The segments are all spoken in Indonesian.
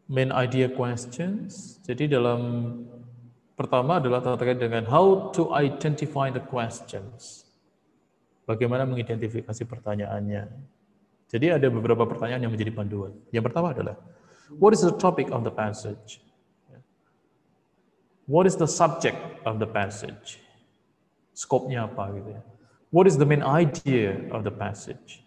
main idea questions. Jadi dalam pertama adalah terkait dengan how to identify the questions. Bagaimana mengidentifikasi pertanyaannya. Jadi ada beberapa pertanyaan yang menjadi panduan. Yang pertama adalah, what is the topic of the passage? What is the subject of the passage? Skopnya apa gitu ya. What is the main idea of the passage?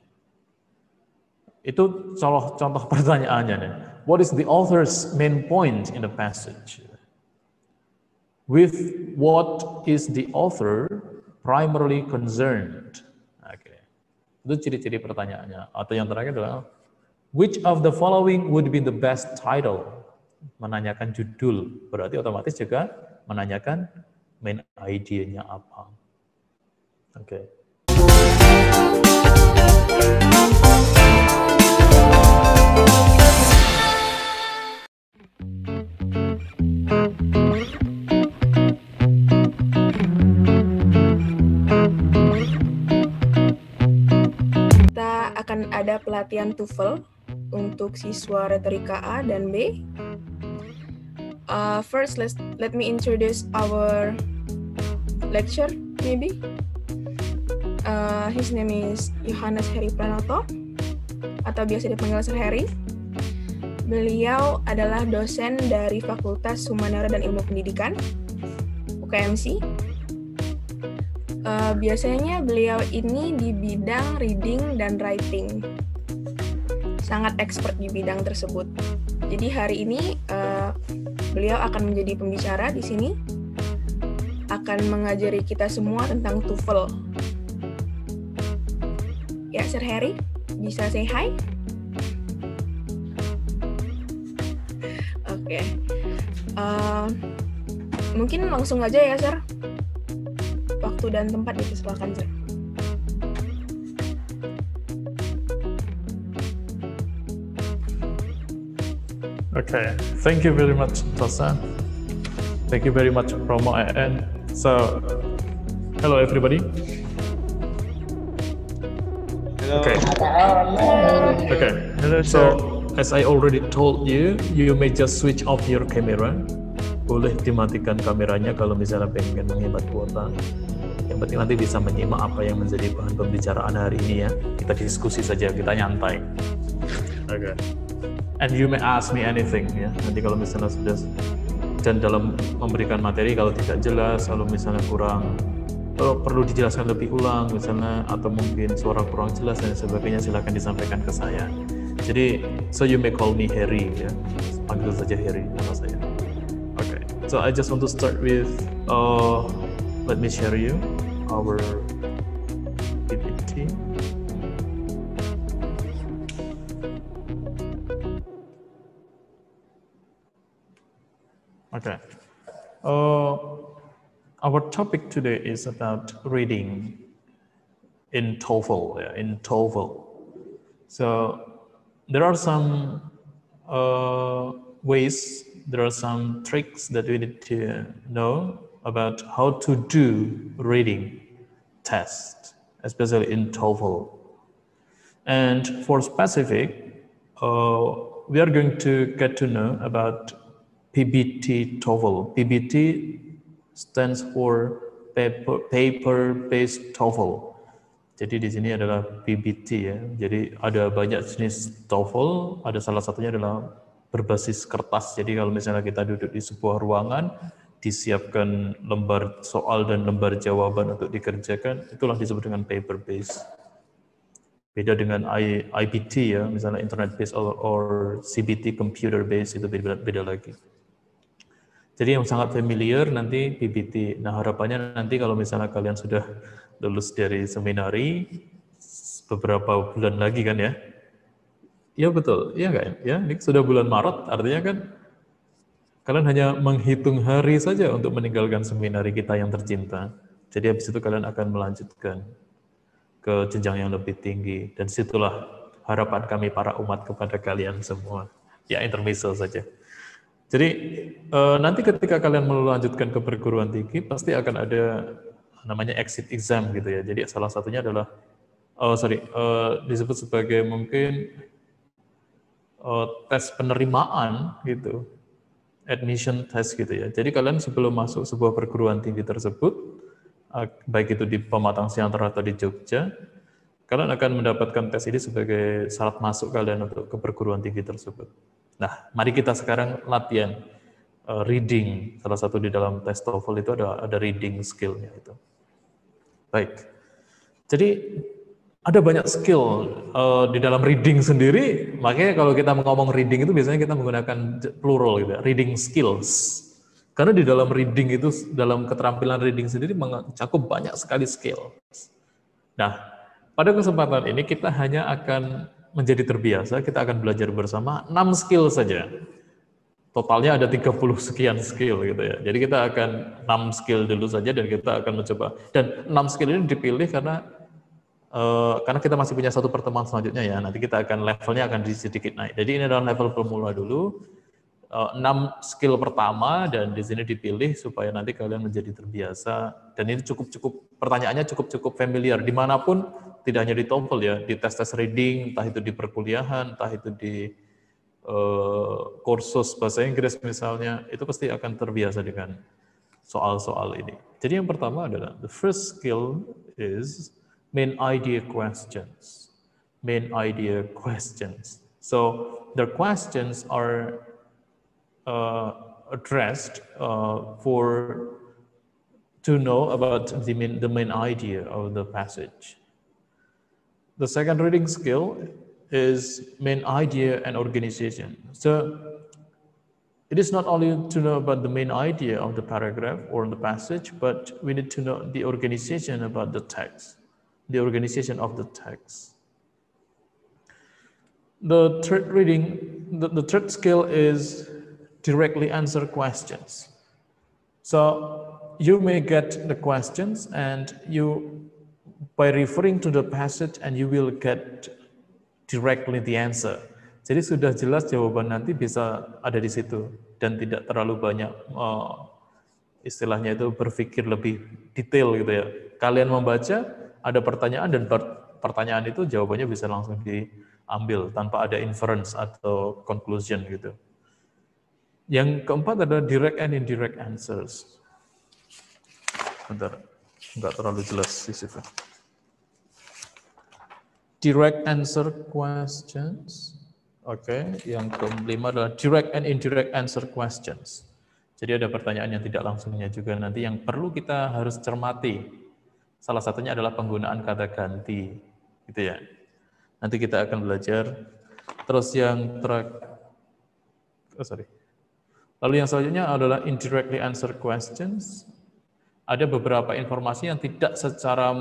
Itu contoh pertanyaannya nih. What is the author's main point in the passage? With what is the author primarily concerned? Oke. Itu ciri-ciri pertanyaannya. Atau yang terakhir adalah, which of the following would be the best title? Menanyakan judul. Berarti otomatis juga menanyakan main idea-nya apa. Oke. Kita akan ada pelatihan TOEFL untuk siswa retorika A dan B. First, let me introduce our lecturer, maybe. His name is Yohanes Heri Pranoto, atau biasa dipanggil Sir Heri. Beliau adalah dosen dari Fakultas Humaniora dan Ilmu Pendidikan, UKMC. Biasanya beliau ini di bidang reading dan writing. Sangat expert di bidang tersebut. Jadi hari ini beliau akan menjadi pembicara di sini, akan mengajari kita semua tentang TOEFL. Ya, Sir Heri, bisa say hi? Oke. Mungkin langsung aja ya, Sir. Waktu dan tempat dipersilakan, Sir. Okay, thank you very much, Tosa. Thank you very much, Romo and so, hello everybody. Hello. Okay. Okay. So, as I already told you, you may just switch off your camera. Boleh dimatikan kameranya kalau misalnya pengen menghemat kuota. Yang penting nanti bisa menyimak apa yang menjadi bahan pembicaraan hari ini ya. Kita diskusi saja, kita nyantai. Okay. And you may ask me anything ya. Nanti kalau misalnya sudah dan dalam memberikan materi kalau tidak jelas, kalau misalnya kurang, kalau perlu dijelaskan lebih ulang misalnya, atau mungkin suara kurang jelas dan sebagainya, silakan disampaikan ke saya. Jadi, so you may call me Heri ya. Panggil saja Heri nama saya. Okay. So I just want to start with let me share you our PPT. Okay. Our topic today is about reading in TOEFL. Yeah, in TOEFL. So there are some ways, there are some tricks that we need to know about how to do reading test, especially in TOEFL. And for specific, we are going to get to know about PBT TOEFL. PBT stands for paper-based TOEFL. Jadi di sini adalah PBT ya. Jadi ada banyak jenis TOEFL. Ada salah satunya adalah berbasis kertas. Jadi kalau misalnya kita duduk di sebuah ruangan, disiapkan lembar soal dan lembar jawaban untuk dikerjakan, itulah disebut dengan paper-based. Beda dengan IBT ya, misalnya internet-based or CBT computer-based, itu beda lagi. Jadi yang sangat familiar nanti PBT. Nah harapannya nanti kalau misalnya kalian sudah lulus dari seminari beberapa bulan lagi kan ya? Iya betul, iya nggak ya? Ini sudah bulan Maret, artinya kan kalian hanya menghitung hari saja untuk meninggalkan seminari kita yang tercinta. Jadi habis itu kalian akan melanjutkan ke jenjang yang lebih tinggi. Dan situlah harapan kami para umat kepada kalian semua. Ya intermezzo saja. Jadi nanti ketika kalian melanjutkan ke perguruan tinggi pasti akan ada namanya exit exam gitu ya. Jadi salah satunya adalah disebut sebagai mungkin tes penerimaan gitu, admission test gitu ya. Jadi kalian sebelum masuk sebuah perguruan tinggi tersebut, baik itu di Pematang Siantar atau di Jogja, kalian akan mendapatkan tes ini sebagai syarat masuk kalian untuk ke perguruan tinggi tersebut. Nah, mari kita sekarang latihan reading. Salah satu di dalam tes TOEFL itu ada reading skill-nya itu. Baik. Jadi ada banyak skill di dalam reading sendiri, makanya kalau kita ngomong reading itu biasanya kita menggunakan plural gitu, reading skills. Karena di dalam reading itu, dalam keterampilan reading sendiri mencakup banyak sekali skill. Nah, pada kesempatan ini kita hanya akan menjadi terbiasa, kita akan belajar bersama 6 skill saja. Totalnya ada 30 sekian skill gitu ya. Jadi kita akan 6 skill dulu saja dan kita akan mencoba. Dan 6 skill ini dipilih karena kita masih punya satu pertemuan selanjutnya ya, nanti kita akan levelnya akan sedikit naik. Jadi ini adalah level pemula dulu, 6 skill pertama, dan di sini dipilih supaya nanti kalian menjadi terbiasa. Dan ini cukup pertanyaannya cukup familiar dimanapun, tidak hanya di TOEFL ya, di tes-tes reading, entah itu di perkuliahan, entah itu di kursus bahasa Inggris misalnya, itu pasti akan terbiasa dengan soal-soal ini. Jadi yang pertama adalah the first skill is main idea questions. Main idea questions. So the questions are addressed to know about the main idea of the passage. The second reading skill is main idea and organization. So it is not only to know about the main idea of the paragraph or the passage, but we need to know the organization about the text. The organization of the text. The third skill is directly answer questions. So you may get the questions and by referring to the passage and you will get directly the answer. Jadi sudah jelas jawaban nanti bisa ada di situ dan tidak terlalu banyak istilahnya itu berpikir lebih detail gitu ya. Kalian membaca, ada pertanyaan dan pertanyaan itu jawabannya bisa langsung diambil tanpa ada inference atau conclusion gitu. Yang keempat adalah direct and indirect answers. Bentar, nggak terlalu jelas sisanya. Direct answer questions. Oke, yang kelima adalah direct and indirect answer questions. Jadi ada pertanyaan yang tidak langsungnya juga nanti yang perlu kita harus cermati. Salah satunya adalah penggunaan kata ganti, gitu ya. Nanti kita akan belajar. Terus yang Lalu yang selanjutnya adalah indirectly answer questions. Ada beberapa informasi yang tidak secara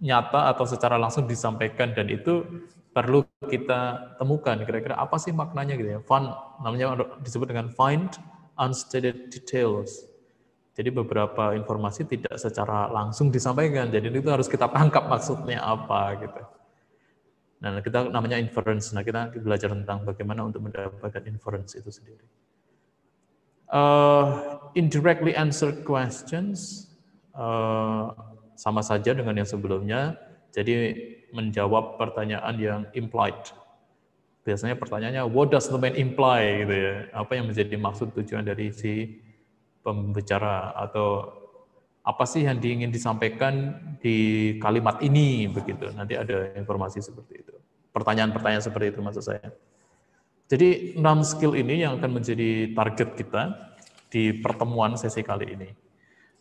nyata atau secara langsung disampaikan dan itu perlu kita temukan. Kira-kira apa sih maknanya gitu ya? Namanya disebut dengan find unstated details. Jadi beberapa informasi tidak secara langsung disampaikan, jadi itu harus kita tangkap maksudnya apa gitu. Nah, kita namanya inference. Nah, kita belajar tentang bagaimana untuk mendapatkan inference itu sendiri. Indirectly answered questions sama saja dengan yang sebelumnya. Jadi menjawab pertanyaan yang implied. Biasanya pertanyaannya what does the main imply gitu ya? Apa yang menjadi maksud tujuan dari si pembicara atau apa sih yang ingin disampaikan di kalimat ini begitu. Nanti ada informasi seperti itu. Pertanyaan-pertanyaan seperti itu maksud saya. Jadi 6 skill ini yang akan menjadi target kita di pertemuan sesi kali ini.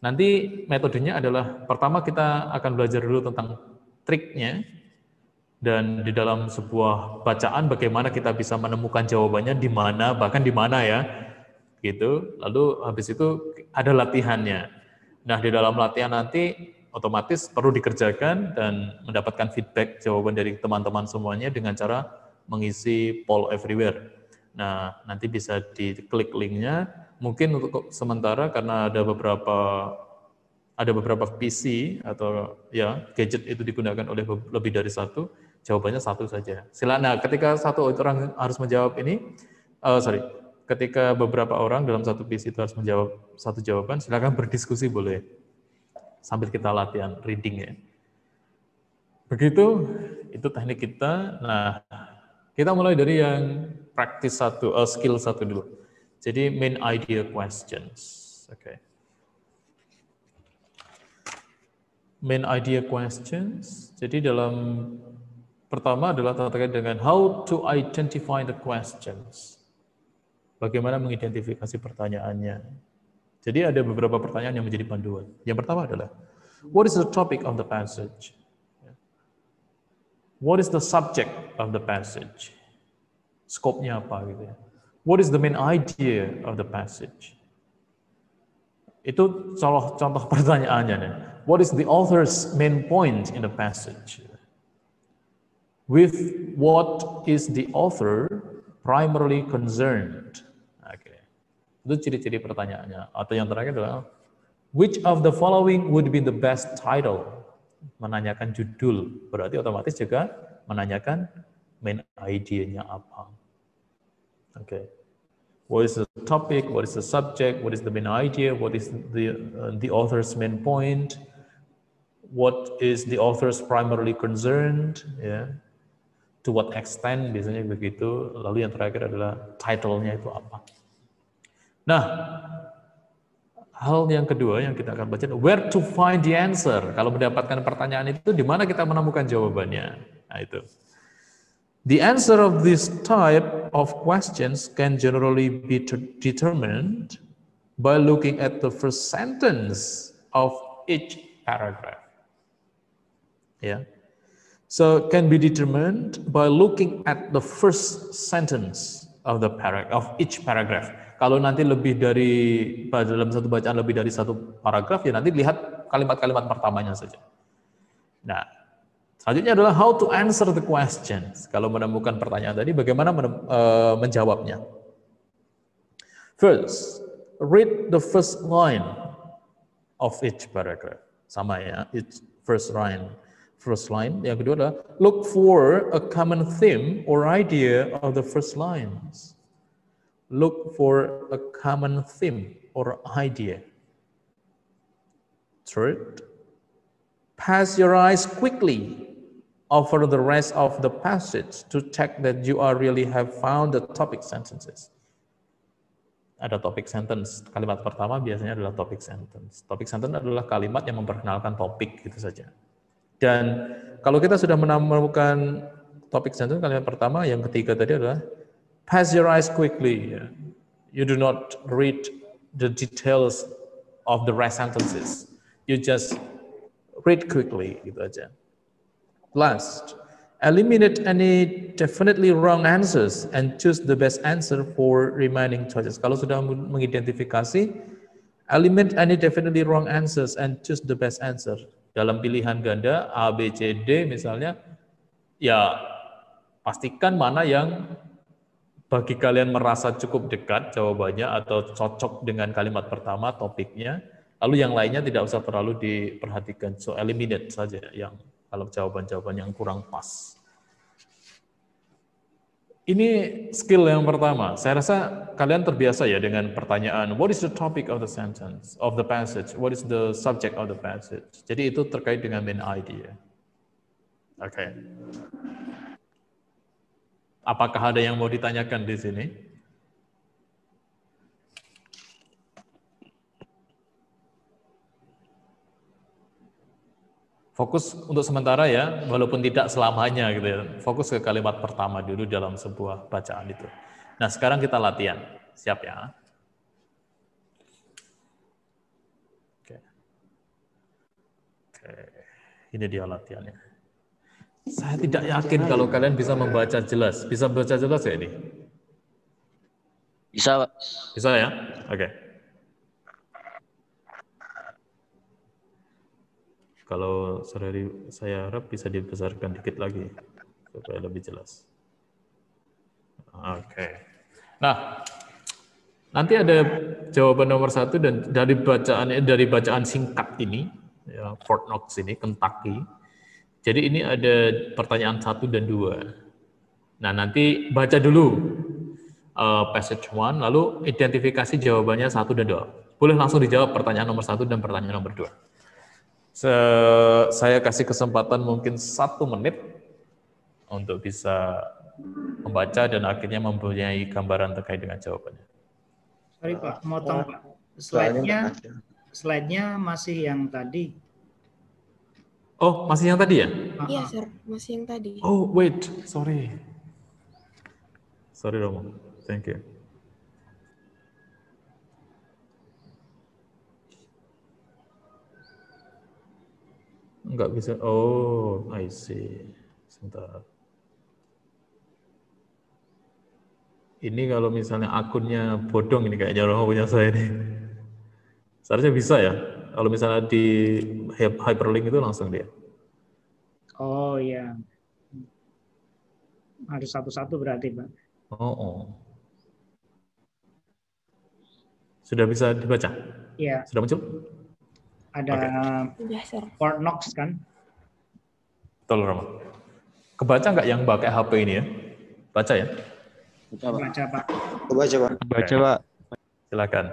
Nanti metodenya adalah pertama kita akan belajar dulu tentang triknya dan di dalam sebuah bacaan bagaimana kita bisa menemukan jawabannya di mana, bahkan di mana ya. Gitu. Lalu habis itu ada latihannya. Nah, di dalam latihan nanti otomatis perlu dikerjakan dan mendapatkan feedback jawaban dari teman-teman semuanya dengan cara mengisi poll everywhere. Nah, nanti bisa diklik linknya. Mungkin untuk sementara karena ada beberapa PC atau ya gadget itu digunakan oleh lebih dari satu, jawabannya satu saja. Silakan. Nah, ketika satu orang harus menjawab ini, ketika beberapa orang dalam satu PC itu harus menjawab satu jawaban, silakan berdiskusi boleh sambil kita latihan reading ya. Begitu, itu teknik kita. Nah, kita mulai dari yang practice skill satu dulu. Jadi main idea questions. Oke. Main idea questions. Jadi pertama adalah terkait dengan how to identify the questions. Bagaimana mengidentifikasi pertanyaannya. Jadi ada beberapa pertanyaan yang menjadi panduan. Yang pertama adalah, what is the topic of the passage? What is the subject of the passage? Skopnya apa gitu ya. What is the main idea of the passage? Itu contoh pertanyaannya nih. What is the author's main point in the passage? With what is the author primarily concerned? Oke. Itu ciri-ciri pertanyaannya. Atau yang terakhir adalah, which of the following would be the best title? Menanyakan judul. Berarti otomatis juga menanyakan main idea-nya apa. Oke. What is the topic? What is the subject? What is the main idea? What is the author's main point? What is the author's primarily concerned? Ya. To what extent, biasanya begitu. Lalu yang terakhir adalah title-nya itu apa. Nah, hal yang kedua yang kita akan baca, where to find the answer. Kalau mendapatkan pertanyaan itu, di mana kita menemukan jawabannya. Nah, itu. The answer of this type of questions can generally be determined by looking at the first sentence of each paragraph. Yeah. So can be determined by looking at the first sentence of each paragraph. Kalau nanti dalam satu bacaan lebih dari satu paragraf, ya nanti lihat kalimat-kalimat pertamanya saja. Nah, selanjutnya adalah how to answer the questions. Kalau menemukan pertanyaan tadi, bagaimana menjawabnya. First, read the first line of each paragraph. Sama ya, each first line. Yang kedua adalah look for a common theme or idea of the first lines. Look for a common theme or idea. Third, pass your eyes quickly over the rest of the passage to check that you really have found the topic sentences. Ada topic sentence. Kalimat pertama biasanya adalah topic sentence. Topic sentence adalah kalimat yang memperkenalkan topik, gitu saja. Dan kalau kita sudah menemukan topic sentence, kalimat pertama, yang ketiga tadi adalah pass your eyes quickly. You do not read the details of the rest sentences. You just read quickly, gitu aja. Last, eliminate any definitely wrong answers and choose the best answer for remaining choices. Kalau sudah mengidentifikasi, eliminate any definitely wrong answers and choose the best answer. Dalam pilihan ganda A, B, C, D misalnya, ya pastikan mana yang bagi kalian merasa cukup dekat jawabannya atau cocok dengan kalimat pertama, topiknya, lalu yang lainnya tidak usah terlalu diperhatikan. So eliminate saja yang kalau jawaban-jawaban yang kurang pas. Ini skill yang pertama. Saya rasa kalian terbiasa ya dengan pertanyaan, what is the topic of the sentence, of the passage? What is the subject of the passage? Jadi itu terkait dengan main idea. Oke. Apakah ada yang mau ditanyakan di sini? Fokus untuk sementara ya, walaupun tidak selamanya gitu ya. Fokus ke kalimat pertama dulu dalam sebuah bacaan itu. Nah, sekarang kita latihan. Siap ya? Oke. Ini dia latihannya. Saya tidak yakin kalau kalian bisa membaca jelas. Bisa baca jelas ya ini? Bisa, Pak. Bisa ya? Oke. Kalau saya harap bisa dibesarkan dikit lagi supaya lebih jelas. Oke. Nah, nanti ada jawaban nomor 1 dan dari bacaan singkat ini, ya, Fort Knox ini, Kentucky. Jadi ini ada pertanyaan 1 dan 2. Nah, nanti baca dulu passage 1, lalu identifikasi jawabannya 1 dan 2. Boleh langsung dijawab pertanyaan nomor 1 dan pertanyaan nomor 2. Saya kasih kesempatan mungkin 1 menit untuk bisa membaca dan akhirnya mempunyai gambaran terkait dengan jawabannya. Sorry Pak, motong Pak. Slide-nya masih yang tadi. Oh, masih yang tadi ya? Iya, Sir. Masih yang tadi. Oh, wait. Sorry. Sorry, Romo. Thank you. Enggak bisa. Oh, I see. Sebentar. Ini kalau misalnya akunnya bodong ini kayaknya Romo punya saya ini. Seharusnya bisa ya. Kalau misalnya di hyperlink itu langsung dia. Oh iya. Harus satu-satu berarti Pak. Oh. Sudah bisa dibaca? Iya. Sudah muncul? Ada Fort Knox kan? Betul, Romo. Kebaca nggak yang pakai HP ini ya? Baca ya? Baca Pak. Baca Pak. Baca Pak. Silakan.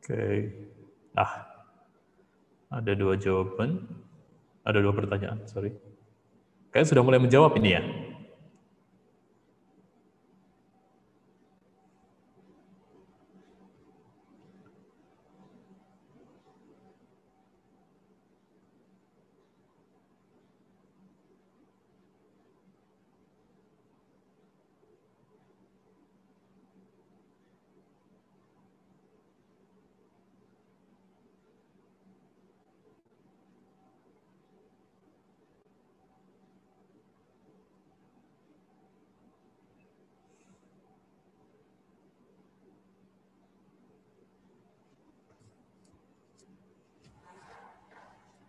Oke. Nah, ada dua jawaban. Ada dua pertanyaan, sorry. Kayaknya sudah mulai menjawab ini ya.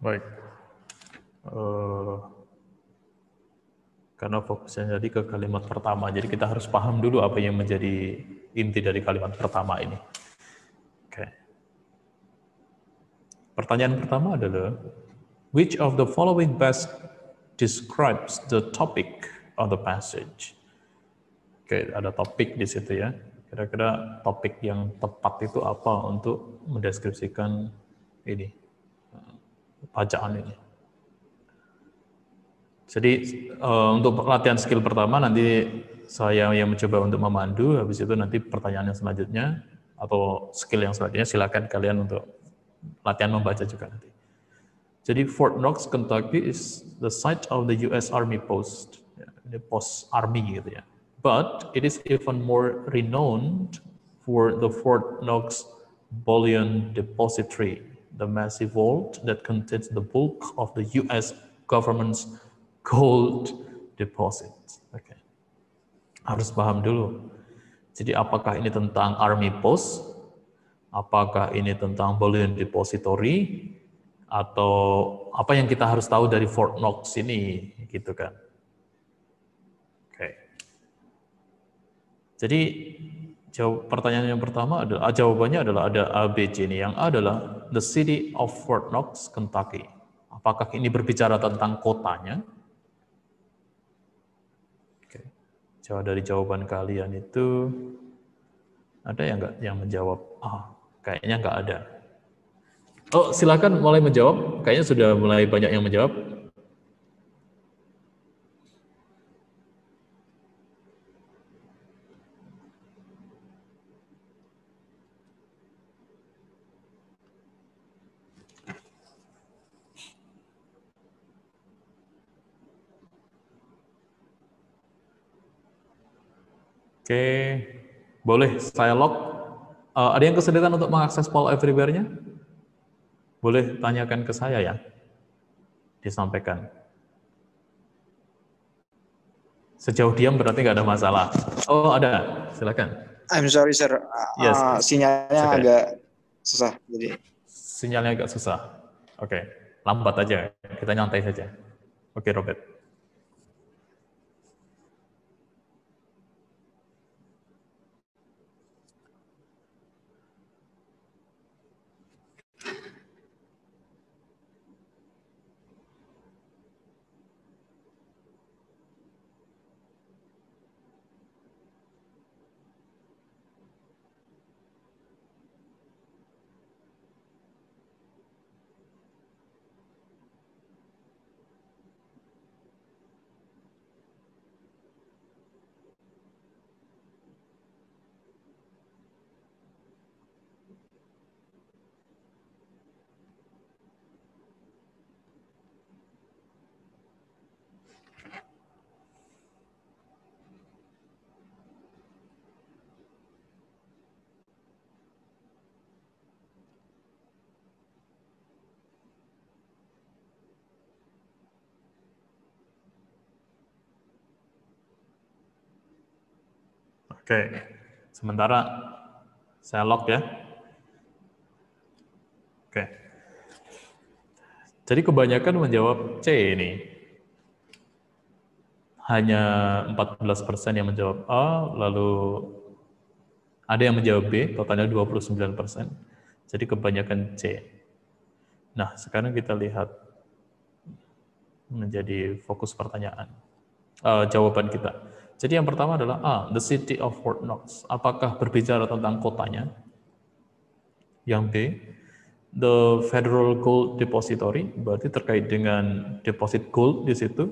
Baik. Karena fokusnya jadi ke kalimat pertama. Jadi kita harus paham dulu apa yang menjadi inti dari kalimat pertama ini. Oke. Pertanyaan pertama adalah, which of the following best describes the topic of the passage? Oke, ada topik di situ ya. Kira-kira topik yang tepat itu apa untuk mendeskripsikan ini, bacaan ini. Jadi untuk latihan skill pertama nanti saya yang mencoba untuk memandu, habis itu nanti pertanyaan yang selanjutnya atau skill yang selanjutnya silakan kalian untuk latihan membaca juga nanti. Jadi Fort Knox, Kentucky is the site of the US Army post, ini post army gitu ya. But it is even more renowned for the Fort Knox Bullion Depository, the massive vault that contains the bulk of the US government's gold deposits. Oke. Harus paham dulu. Jadi apakah ini tentang Army Post? Apakah ini tentang Bullion Depository? Atau apa yang kita harus tahu dari Fort Knox ini, gitu kan? Oke. Jadi pertanyaan yang pertama adalah, jawabannya adalah ada A, B, C ini. Yang A adalah the city of Fort Knox, Kentucky. Apakah ini berbicara tentang kotanya? Jauh dari jawaban kalian itu ada yang nggak yang menjawab? Kayaknya nggak ada. Oh, silakan mulai menjawab. Kayaknya sudah mulai banyak yang menjawab. Oke, boleh saya lock. Ada yang kesulitan untuk mengakses Poll Everywhere-nya? Boleh tanyakan ke saya ya, disampaikan. Sejauh diam berarti nggak ada masalah. Oh ada, silakan. I'm sorry sir, Yes. Sinyalnya agak susah. Jadi. Sinyalnya agak susah. Oke, lambat aja, kita nyantai saja. Oke, Robert. Oke, sementara saya lock ya. Oke. Jadi kebanyakan menjawab C ini. Hanya 14% yang menjawab A, lalu ada yang menjawab B, totalnya 29%. Jadi kebanyakan C. Nah, sekarang kita lihat menjadi fokus pertanyaan. Jawaban kita. Jadi yang pertama adalah A, the city of Fort Knox. Apakah berbicara tentang kotanya? Yang B, the Federal Gold Depository, berarti terkait dengan deposit gold di situ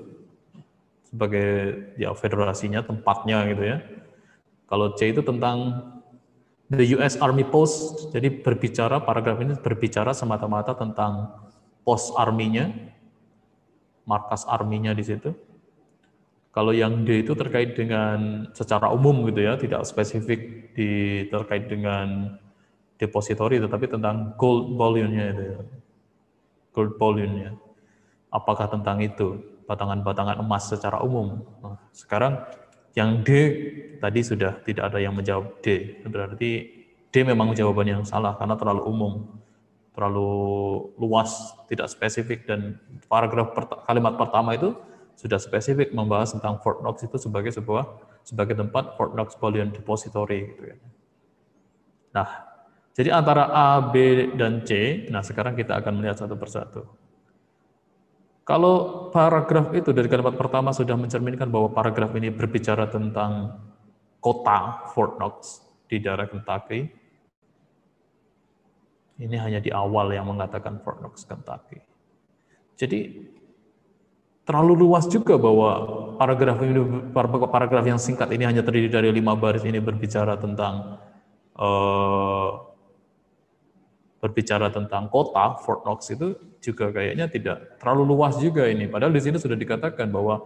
sebagai ya federasinya, tempatnya gitu ya. Kalau C itu tentang the US Army Post, jadi berbicara, paragraf ini berbicara semata-mata tentang pos arminya, markas arminya di situ. Kalau yang D itu terkait dengan secara umum gitu ya, tidak spesifik terkait dengan depository, tetapi tentang gold bullion-nya itu ya. Gold bullion-nya. Apakah tentang itu, batangan-batangan emas secara umum. Nah, sekarang yang D tadi sudah tidak ada yang menjawab D. Berarti D memang jawaban yang salah karena terlalu umum, terlalu luas, tidak spesifik, dan paragraf kalimat pertama itu sudah spesifik membahas tentang Fort Knox itu sebagai tempat Fort Knox Bullion Depository gitu ya. Nah, jadi antara A, B, dan C, nah sekarang kita akan melihat satu persatu. Kalau paragraf itu dari kalimat pertama sudah mencerminkan bahwa paragraf ini berbicara tentang kota Fort Knox di daerah Kentucky, ini hanya di awal yang mengatakan Fort Knox, Kentucky. Jadi terlalu luas juga bahwa paragraf yang singkat ini hanya terdiri dari 5 baris ini berbicara tentang kota Fort Knox itu juga kayaknya tidak terlalu luas juga ini. Padahal di sini sudah dikatakan bahwa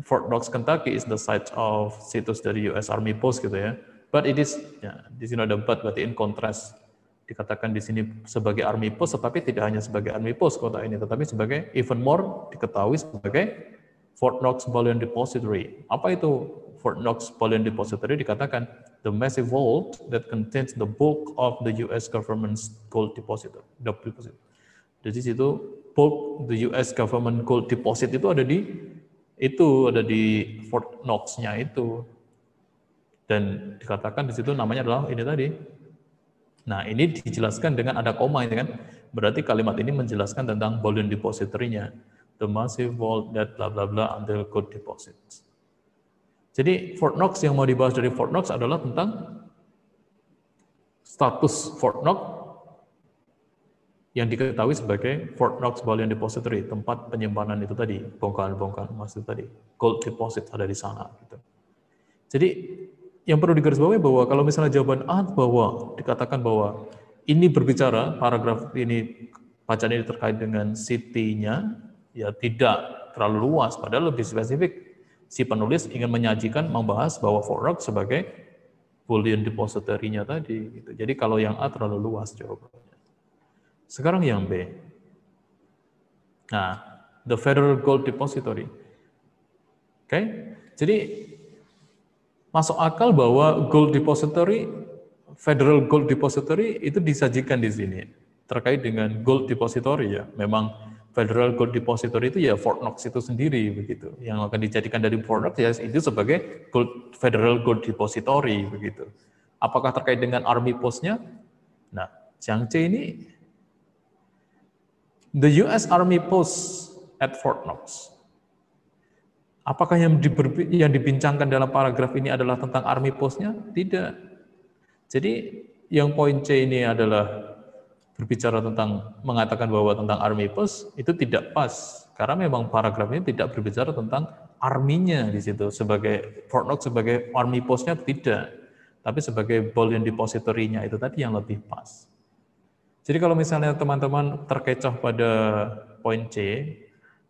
Fort Knox, Kentucky is the site of situs dari US Army Post gitu ya. But it is, ya, di sini ada but, berarti in contrast. Dikatakan di sini sebagai Army Post, tetapi tidak hanya sebagai Army Post kota ini, tetapi sebagai even more diketahui sebagai Fort Knox Bullion Depository. Apa itu Fort Knox Bullion Depository? Dikatakan the massive vault that contains the bulk of the U.S. government's gold deposit. Jadi situ bulk the U.S. government gold deposit itu ada di Fort Knox-nya itu. Dan dikatakan di situ namanya adalah ini tadi. Nah, ini dijelaskan dengan ada koma ini kan. Berarti kalimat ini menjelaskan tentang bullion depository-nya. The massive vault that bla bla bla under gold deposits. Jadi Fort Knox yang mau dibahas dari Fort Knox adalah tentang status Fort Knox yang diketahui sebagai Fort Knox Bullion Depository, tempat penyimpanan itu tadi, bongkahan-bongkahan emas itu tadi, gold deposit ada di sana gitu. Jadi yang perlu digarisbawahi bahwa kalau misalnya jawaban A bahwa dikatakan bahwa ini berbicara paragraf ini bacaan ini terkait dengan city-nya, ya tidak terlalu luas, padahal lebih spesifik. Si penulis ingin menyajikan, membahas bahwa Fort Knox sebagai bullion depository-nya tadi. Gitu. Jadi kalau yang A terlalu luas jawabannya. Sekarang yang B. Nah, the Federal Gold Depository. Oke, jadi masuk akal bahwa Gold Depository, Federal Gold Depository itu disajikan di sini terkait dengan Gold Depository ya. Memang Federal Gold Depository itu ya Fort Knox itu sendiri begitu. Yang akan dijadikan dari Fort Knox ya itu sebagai Federal Gold Depository begitu. Apakah terkait dengan Army Post-nya? Nah, yang C ini the US Army Post at Fort Knox. Apakah yang dibincangkan dalam paragraf ini adalah tentang Army Post-nya? Tidak. Jadi yang poin C ini adalah berbicara tentang, mengatakan bahwa tentang Army Post, itu tidak pas. Karena memang paragraf ini tidak berbicara tentang arminya di situ. Sebagai Fort Knox sebagai Army Post-nya tidak. Tapi sebagai bullion depository-nya itu tadi yang lebih pas. Jadi kalau misalnya teman-teman terkecoh pada poin C,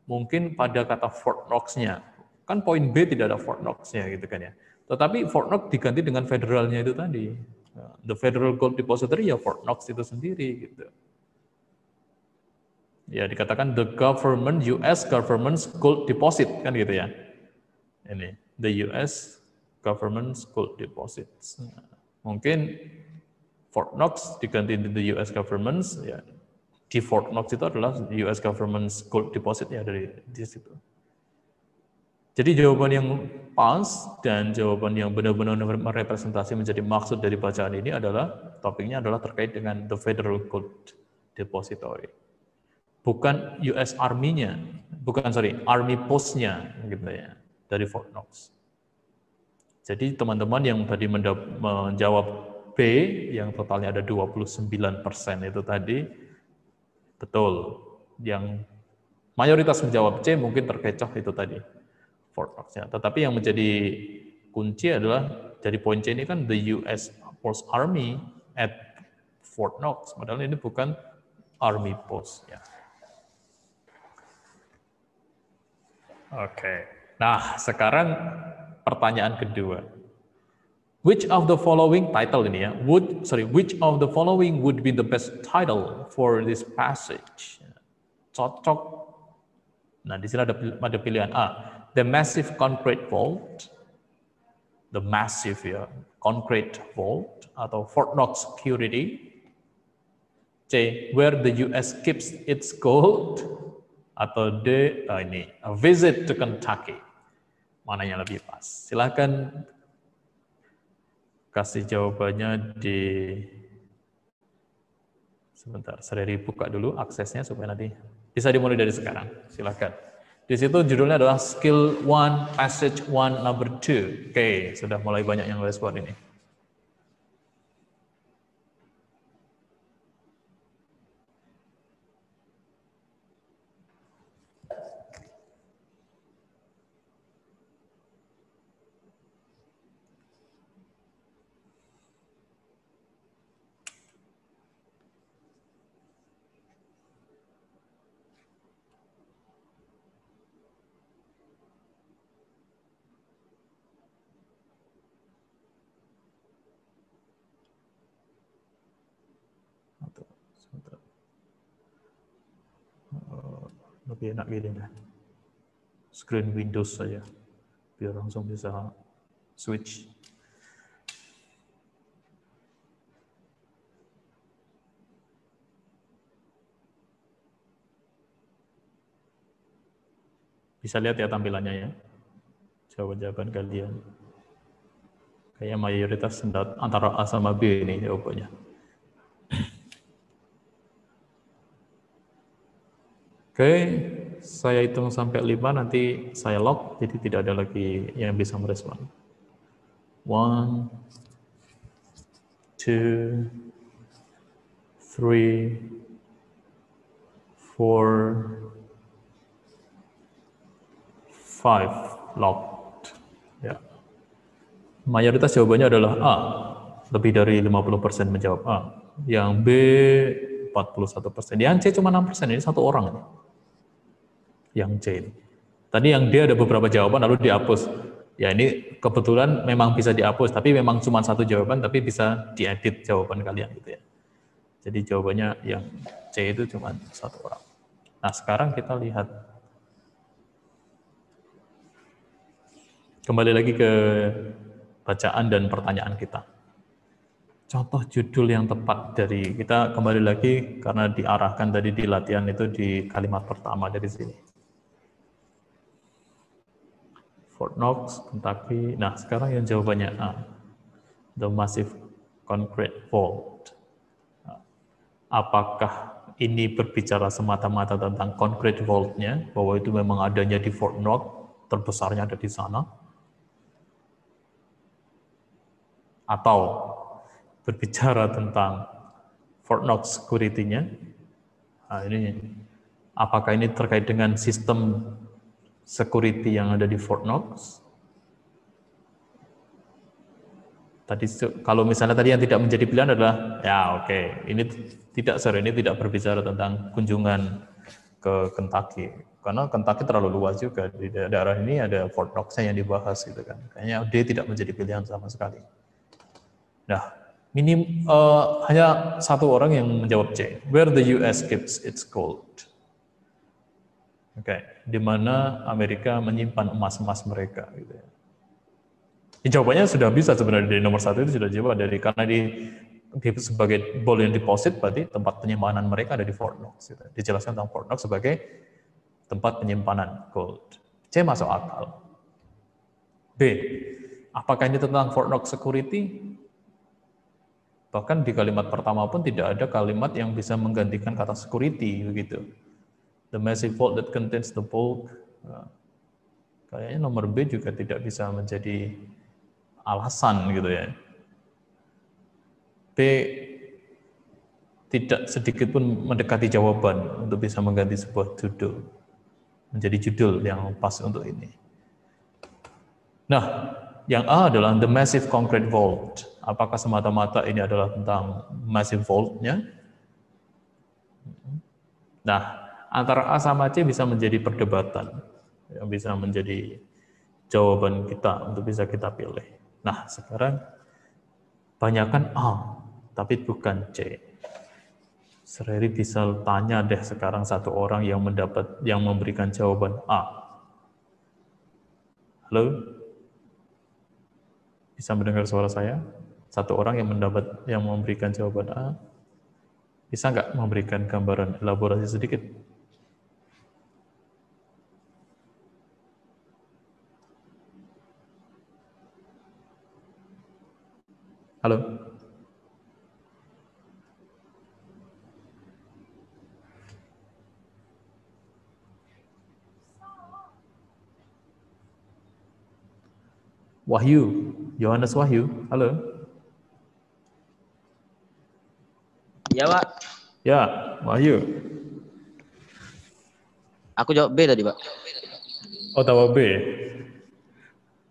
mungkin pada kata Fort Knox-nya. Kan poin B tidak ada Fort Knox-nya gitu kan ya. Tetapi Fort Knox diganti dengan federalnya itu tadi. The Federal Gold Depository ya Fort Knox itu sendiri gitu. Ya dikatakan the government, US government's gold deposit kan gitu ya. Ini the US government's gold deposits. Mungkin Fort Knox diganti the US government's ya. Di Fort Knox itu adalah US government's gold deposit ya dari di situ. Jadi jawaban yang pas dan jawaban yang benar-benar merepresentasi menjadi maksud dari bacaan ini adalah topiknya adalah terkait dengan the Federal Gold Depository. Bukan US Army-nya, Army Post-nya gitu ya, dari Fort Knox. Jadi teman-teman yang tadi menjawab B yang totalnya ada 29% itu tadi betul. Yang mayoritas menjawab C mungkin terkecoh itu tadi. Fort Knox-nya. Tetapi yang menjadi kunci adalah dari poin C ini kan the US Post Army at Fort Knox. Padahal ini bukan Army Post. Ya. Oke. Nah, sekarang pertanyaan kedua. Which of the following title ini ya? Which of the following would be the best title for this passage? Cocok. Nah, di sini ada pilihan A. The massive concrete vault, the massive ya, concrete vault atau Fort Knox security. C, where the US keeps its gold, Atau D, ini, a visit to Kentucky. Mana yang lebih pas? Silahkan kasih jawabannya di... Sebentar, saya buka dulu aksesnya supaya nanti bisa dimulai dari sekarang. Silahkan. Di situ judulnya adalah Skill 1, Passage 1, Number 2. Oke, sudah mulai banyak yang respon ini. Lebih enak gini dah. Screen Windows saja, biar langsung bisa switch. Bisa lihat ya tampilannya ya, jawaban-jawaban kalian. Kayaknya mayoritas antara A sama B ini jawabannya. Oke, saya hitung sampai 5, nanti saya lock, jadi tidak ada lagi yang bisa merespon. 1, 2, 3, 4, 5, locked. Ya. Mayoritas jawabannya adalah A, lebih dari 50% menjawab A. Yang B, 41%. Yang C cuma 6%, ini satu orang. Yang C. Tadi yang D ada beberapa jawaban lalu dihapus. Ya ini kebetulan memang bisa dihapus, tapi memang cuma satu jawaban, tapi bisa diedit jawaban kalian gitu ya. Jadi jawabannya yang C itu cuma satu orang. Nah sekarang kita lihat. Kembali lagi ke bacaan dan pertanyaan kita. Contoh judul yang tepat dari, kita kembali lagi karena diarahkan tadi di latihan itu di kalimat pertama dari sini. Fort Knox, Kentucky. Nah, sekarang yang jawabannya A. The Massive Concrete Vault. Apakah ini berbicara semata-mata tentang concrete vault-nya, bahwa itu memang adanya di Fort Knox, terbesarnya ada di sana? Atau berbicara tentang Fort Knox security-nya? Nah, ini apakah ini terkait dengan sistem security yang ada di Fort Knox? Tadi kalau misalnya tadi yang tidak menjadi pilihan adalah ya oke, ini tidak berbicara tentang kunjungan ke Kentucky karena Kentucky terlalu luas juga, di daerah ini ada Fort Knox-nya yang dibahas gitu kan. Kayaknya D tidak menjadi pilihan sama sekali. Nah, hanya satu orang yang menjawab C. Where the US keeps its gold. Oke, di mana Amerika menyimpan emas-emas mereka gitu ya. Jawabannya sudah bisa sebenarnya dari nomor 1 itu sudah jawab dari karena di sebagai bullion deposit berarti tempat penyimpanan mereka ada di Fort Knox gitu. Dijelaskan tentang Fort Knox sebagai tempat penyimpanan gold. C masuk akal. B, apakah ini tentang Fort Knox security? Bahkan di kalimat pertama pun tidak ada kalimat yang bisa menggantikan kata security begitu. The massive vault that contains the bulk. Nah, kayaknya nomor B juga tidak bisa menjadi alasan gitu ya. B tidak sedikit pun mendekati jawaban untuk bisa mengganti sebuah judul menjadi judul yang pas untuk ini. Nah, yang A adalah the massive concrete vault. Apakah semata-mata ini adalah tentang massive vault-nya? Nah, antara A sama C bisa menjadi perdebatan, yang bisa menjadi jawaban kita untuk bisa kita pilih. Nah, sekarang banyakkan A, tapi bukan C. Sereri bisa tanya deh sekarang satu orang yang memberikan jawaban A. Halo? Bisa mendengar suara saya? Satu orang yang memberikan jawaban A, bisa nggak memberikan gambaran elaborasi sedikit? Halo? Wahyu, Yohanes Wahyu, halo? Ya, Pak. Ya, Wahyu. Aku jawab B tadi, Pak. Oh, tahu B.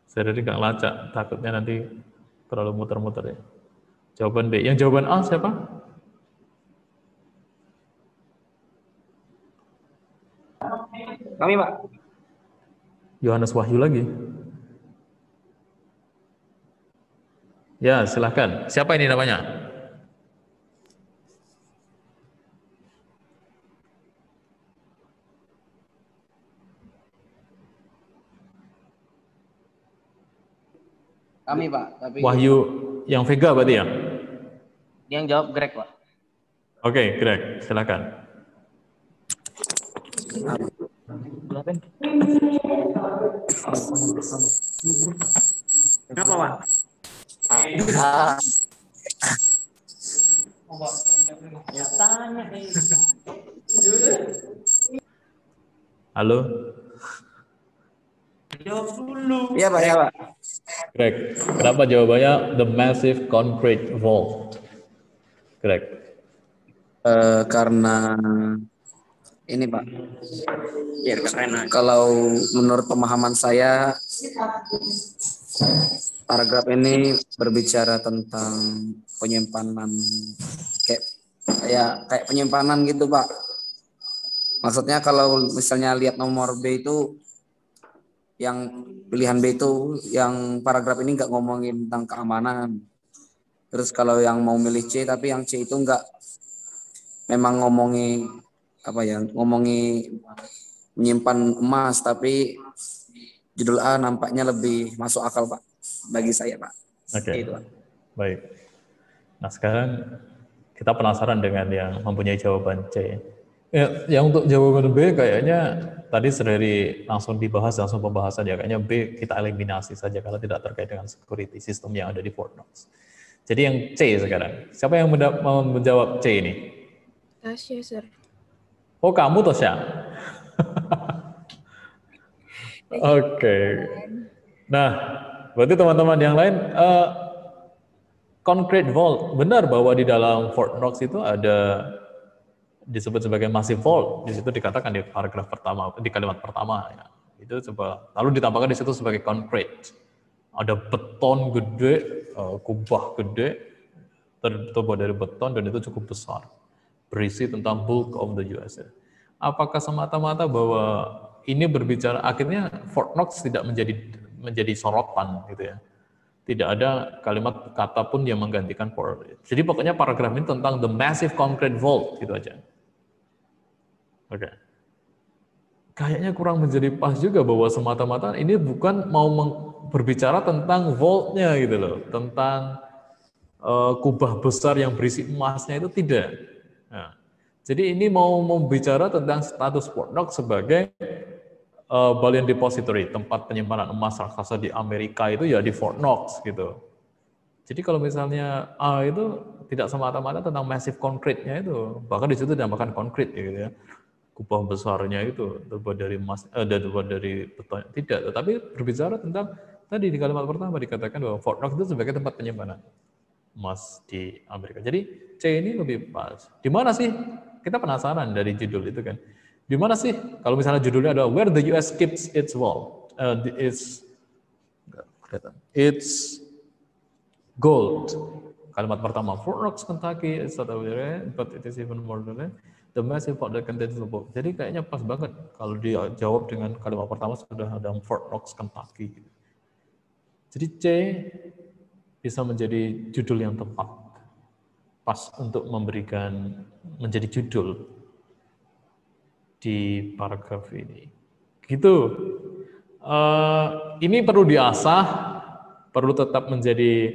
Saya tadi nggak lacak, takutnya nanti terlalu muter-muter ya. Jawaban B. Yang jawaban A siapa? Kami, Pak. Yohanes Wahyu lagi. Ya, silahkan. Siapa ini namanya? Kami, Pak. Tapi Wahyu yang Vega berarti ya? yang jawab Greg, Pak. Oke, Greg, silahkan. Kenapa, Pak? Halo? Iya, Pak. Ya, Pak. Greg, kenapa jawabannya the massive concrete vault? Greg. Karena ini Pak, kalau menurut pemahaman saya, paragraf ini berbicara tentang penyimpanan kayak penyimpanan gitu Pak. Maksudnya kalau misalnya lihat nomor B itu, yang pilihan B itu, yang paragraf ini nggak ngomongin tentang keamanan. Terus kalau yang mau milih C, tapi yang C itu nggak, memang ngomongi menyimpan emas, tapi judul A nampaknya lebih masuk akal Pak bagi saya Pak. Oke. Gitu, Pak. Baik. Nah sekarang kita penasaran dengan yang mempunyai jawaban C. Ya, yang untuk jawaban B kayaknya tadi sedari langsung dibahas, langsung pembahasan ya, kayaknya B kita eliminasi saja kalau tidak terkait dengan security sistem yang ada di Fort Knox. Jadi yang C sekarang, siapa yang menjawab C ini? Tasya, Sir. Oh kamu Tasya? Oke. Nah, berarti teman-teman yang lain, concrete vault, benar bahwa di dalam Fort Knox itu ada disebut sebagai massive vault. Di situ dikatakan di paragraf pertama, di kalimat pertama ya. Itu coba lalu ditambahkan di situ sebagai concrete. Ada beton gede, kubah gede terbuat dari beton dan itu cukup besar. Berisi tentang bulk of the USA. Apakah semata-mata bahwa ini berbicara akhirnya Fort Knox tidak menjadi sorotan gitu ya. Tidak ada kalimat kata pun yang menggantikan Fort. Jadi pokoknya paragraf ini tentang the massive concrete vault gitu aja. Oke. Kayaknya kurang menjadi pas juga bahwa semata-mata ini bukan mau berbicara tentang vault-nya gitu loh, tentang kubah besar yang berisi emasnya itu tidak. Nah, jadi ini mau membicara tentang status Fort Knox sebagai bullion depository, tempat penyimpanan emas raksasa di Amerika itu ya di Fort Knox gitu. Jadi kalau misalnya A itu tidak semata-mata tentang massive concrete-nya itu, bahkan di situ dinamakan concrete gitu ya. Kubah besarnya itu terbuat dari emas, terbuat dari beton, tidak. Tetapi berbicara tentang tadi di kalimat pertama dikatakan bahwa Fort Knox itu sebagai tempat penyimpanan emas di Amerika. Jadi C ini lebih pas. Di mana sih? Kita penasaran dari judul itu kan. Di mana sih? Kalau misalnya judulnya adalah Where the US Keeps Its Vault, it's gold. Kalimat pertama, Fort Knox, Kentucky, but it is even more than that. The massive vault that contains the gold. Jadi kayaknya pas banget kalau dia jawab dengan kalimat pertama sudah ada Fort Knox, Kentucky. Jadi C bisa menjadi judul yang tepat, pas untuk menjadi judul di paragraf ini. Gitu. Ini perlu diasah, perlu tetap menjadi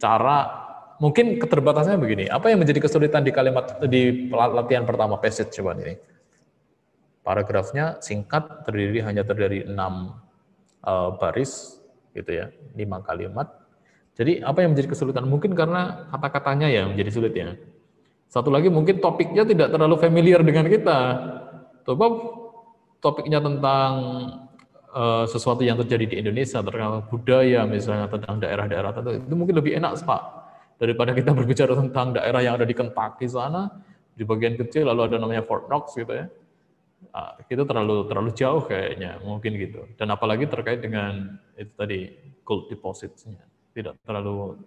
cara. Mungkin keterbatasannya begini. Apa yang menjadi kesulitan di latihan pertama passage coba ini? Paragrafnya singkat, hanya terdiri 6 baris, gitu ya, 5 kalimat. Jadi apa yang menjadi kesulitan? Mungkin karena kata-katanya ya menjadi sulit ya. Satu lagi mungkin topiknya tidak terlalu familiar dengan kita. Coba topiknya tentang sesuatu yang terjadi di Indonesia, tentang budaya misalnya, tentang daerah-daerah tertentu, itu mungkin lebih enak Pak daripada kita berbicara tentang daerah yang ada di Kentucky sana, di bagian kecil lalu ada namanya Fort Knox gitu ya. Nah, itu terlalu jauh kayaknya, mungkin gitu. Dan apalagi terkait dengan itu tadi gold deposits-nya, tidak terlalu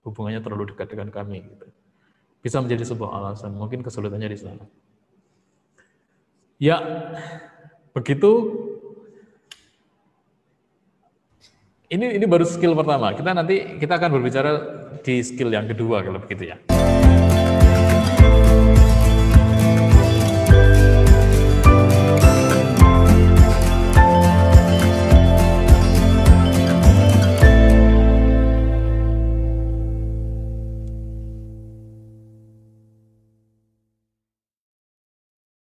hubungannya terlalu dekat dengan kami gitu. Bisa menjadi sebuah alasan, mungkin kesulitannya di sana. Ya, begitu. Ini baru skill pertama. Kita akan berbicara di skill yang kedua kalau begitu ya.